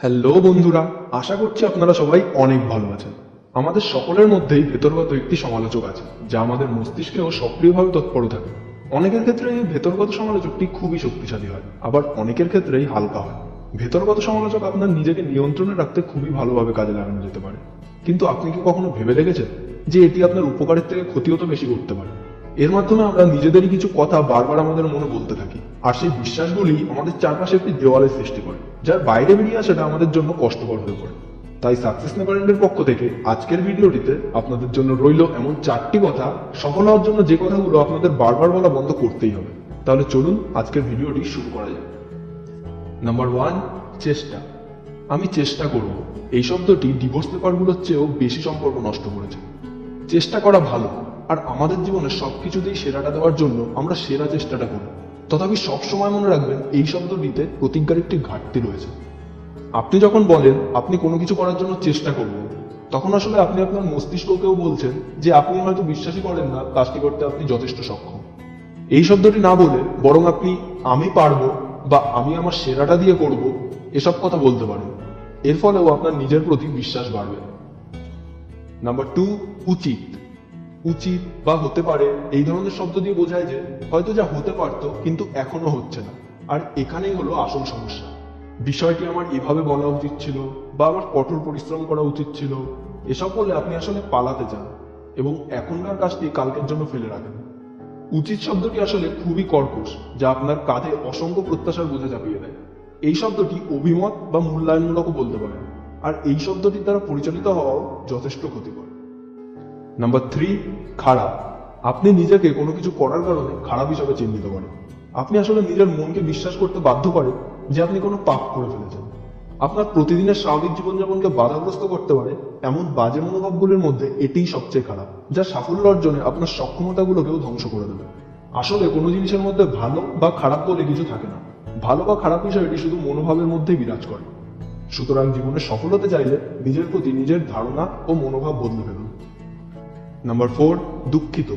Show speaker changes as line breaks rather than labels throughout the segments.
Hello বন্ধুরা, আশা করছি আপনারা সবাই অনেক ভালো আছেন। আমাদের সকলের মধ্যেই ভেতরগত একটি সমালোচক আছে, যা আমাদের মস্তিষ্কেও সক্রিয়ভাবে তৎপর থাকে। অনেকের ক্ষেত্রে এই ভেতরগত সমালোচকটি খুবই শক্তিশালী হয়, আবার অনেকের ক্ষেত্রেই হালকা হয়। ভেতরগত সমালোচক আপনার নিজেকে নিয়ন্ত্রণে রাখতে খুবই ভালোভাবে কাজে লাগানো যেতে পারে, কিন্তু আপনি কি কখনো ভেবে দেখেছেন যে এটি আপনার উপকারের থেকে ক্ষতিও তো বেশি করতে পারে? এর মাধ্যমে আমরা নিজেদেরই কিছু কথা বারবার আমাদের মনে বলতে থাকি, আর সেই বিশ্বাসগুলি আমাদের চারপাশে একটি দেওয়ালের সৃষ্টি করে, যার বাইরে বেরিয়ে আসাটা আমাদের জন্য কষ্টকর হয়ে পড়ে। তাই সাকসেস নেভারএন্ডের পক্ষ থেকে আজকের ভিডিওটিতে আপনাদের জন্য রইল এমন 4টি কথা, সফল হওয়ার জন্য যে কথাগুলো আপনাদের বারবার বলা বন্ধ করতেই হবে। তাহলে চলুন আজকের ভিডিওটি শুরু করা যাক। নাম্বার 1, চেষ্টা। আমি চেষ্টা করব, এই শব্দটি ডিভোর্স পেপারগুলোর চেয়েও বেশি সম্পর্ক নষ্ট করেছে। চেষ্টা করা ভালো, আর আমাদের জীবনে সবকিছুতেই সেরাটা দেওয়ার জন্য আমরা সেরা চেষ্টাটা করি। তথাপি সবসময় মনে রাখবেন, এই শব্দটিতে প্রতিজ্ঞার একটি ঘাটতি রয়েছে। আপনি যখন বলেন আপনি কোনো কিছু করার জন্য চেষ্টা করবেন, তখন আসলে আপনি আপনার মস্তিষ্ককেও বলছেন যে আপনি হয়তো বিশ্বাসই করেন না কাজটি করতে আপনি যথেষ্ট সক্ষম। এই শব্দটি না বলে বরং আপনি আমি পারবো বা আমি আমার সেরাটা দিয়ে করব এসব কথা বলতে পারেন। এর ফলেও আপনার নিজের প্রতি বিশ্বাস বাড়বে। নাম্বার 2, উচিত। উচিত বা হতে পারে এই ধরনের শব্দ দিয়ে বোঝায় যে হয়তো যা হতে পারতো কিন্তু এখনো হচ্ছে না, আর এখানেই হলো আসল সমস্যা। বিষয়টি আমার এভাবে বলা উচিত ছিল, বা আমার কঠোর পরিশ্রম করা উচিত ছিল, এসব বলে আপনি আসলে পালাতে চান এবং এখনকার কাজটি কালকের জন্য ফেলে রাখেন। উচিত শব্দটি আসলে খুবই কর্কশ, যা আপনার কাঁধে অসংখ্য প্রত্যাশার বোঝা চাপিয়ে দেয়। এই শব্দটি অভিমত বা মূল্যায়নমূলকও বলতে পারেন, আর এই শব্দটির দ্বারা পরিচালিত হওয়াও যথেষ্ট ক্ষতিকর। নাম্বার 3, খারাপ। আপনি নিজেকে কোনো কিছু করার কারণে খারাপ হিসাবে চিহ্নিত করেন। আপনি আসলে নিজের মনকে বিশ্বাস করতে বাধ্য করেন যে আপনি কোনো পাপ করে ফেলেছেন। আপনার প্রতিদিনের স্বাভাবিক জীবনযাপনকে বাধাগ্রস্ত করতে পারে এমন বাজে মনোভাবগুলির মধ্যে এটিই সবচেয়ে খারাপ, যা সাফল্য অর্জনে আপনার সক্ষমতাগুলোকেও ধ্বংস করে দেবে। আসলে কোনো জিনিসের মধ্যে ভালো বা খারাপ বলে কিছু থাকে না। ভালো বা খারাপ বিষয়টি শুধু মনোভাবের মধ্যেই বিরাজ করে। সুতরাং জীবনে সফল হতে চাইলে নিজের প্রতি নিজের ধারণা ও মনোভাব বদলে ফেলুন। নাম্বার 4, দুঃখিত।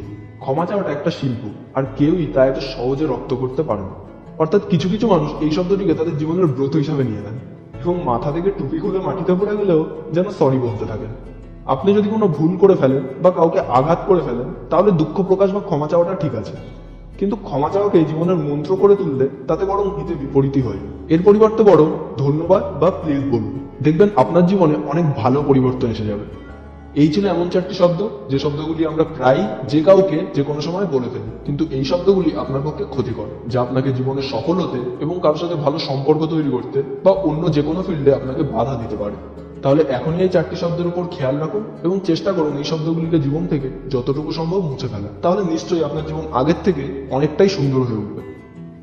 ক্ষমা চাওয়াটা একটা শিল্প, আর কেউই তা এত সহজে রপ্ত করতে পারে না। অর্থাৎ কিছু কিছু মানুষ এই শব্দটিকে তাদের জীবনের ব্রত হিসাবে নিয়ে নেন এবং মাথা থেকে টুপি খুলে মাটিতে পড়ে গেলেও যেন সরি বলতে থাকেন। আপনি যদি কোনো ভুল করে ফেলেন বা কাউকে আঘাত করে ফেলেন, তাহলে দুঃখ প্রকাশ বা ক্ষমা চাওয়াটা ঠিক আছে, কিন্তু ক্ষমা চাওয়াকে জীবনের মন্ত্র করে তুললে তাতে বরং হিতে বিপরীতই হয়। এর পরিবর্তে বরং ধন্যবাদ বা প্লিজ বলুন, দেখবেন আপনার জীবনে অনেক ভালো পরিবর্তন এসে যাবে। এই ছিল এমন 4টি শব্দ, যে শব্দগুলি আমরা প্রায় যে কাউকে যে কোনো সময় বলে ফেলি, কিন্তু এই শব্দগুলি আপনার পক্ষে ক্ষতিকর, যা আপনাকে জীবনে সফল হতে এবং কারোর সাথে ভালো সম্পর্ক তৈরি করতে বা অন্য যে কোনো ফিল্ডে আপনাকে বাধা দিতে পারে। তাহলে এখনই এই 4টি শব্দের উপর খেয়াল রাখুন এবং চেষ্টা করুন এই শব্দগুলিকে জীবন থেকে যতটুকু সম্ভব মুছে ফেলা। তাহলে নিশ্চয়ই আপনার জীবন আগের থেকে অনেকটাই সুন্দর হয়ে উঠবে।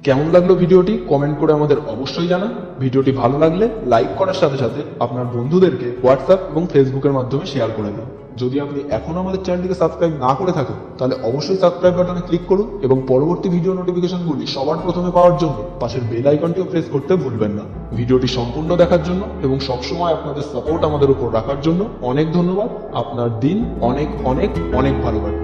কেমন লাগলো ভিডিওটি কমেন্ট করে আমাদের অবশ্যই জানান। ভিডিওটি ভালো লাগলে লাইক করার সাথে সাথে আপনার বন্ধুদেরকে হোয়াটসঅ্যাপ এবং ফেসবুকের মাধ্যমে শেয়ার করে দিন। যদি আপনি এখনো আমাদের চ্যানেলটিকে সাবস্ক্রাইব না করে থাকেন, তাহলে অবশ্যই সাবস্ক্রাইব বাটনে ক্লিক করুন এবং পরবর্তী ভিডিও নোটিফিকেশনগুলি সবার প্রথমে পাওয়ার জন্য পাশের বেল আইকনটিও প্রেস করতে ভুলবেন না। ভিডিওটি সম্পূর্ণ দেখার জন্য এবং সবসময় আপনাদের সাপোর্ট আমাদের উপর রাখার জন্য অনেক ধন্যবাদ। আপনার দিন অনেক অনেক অনেক ভালো কাটুক।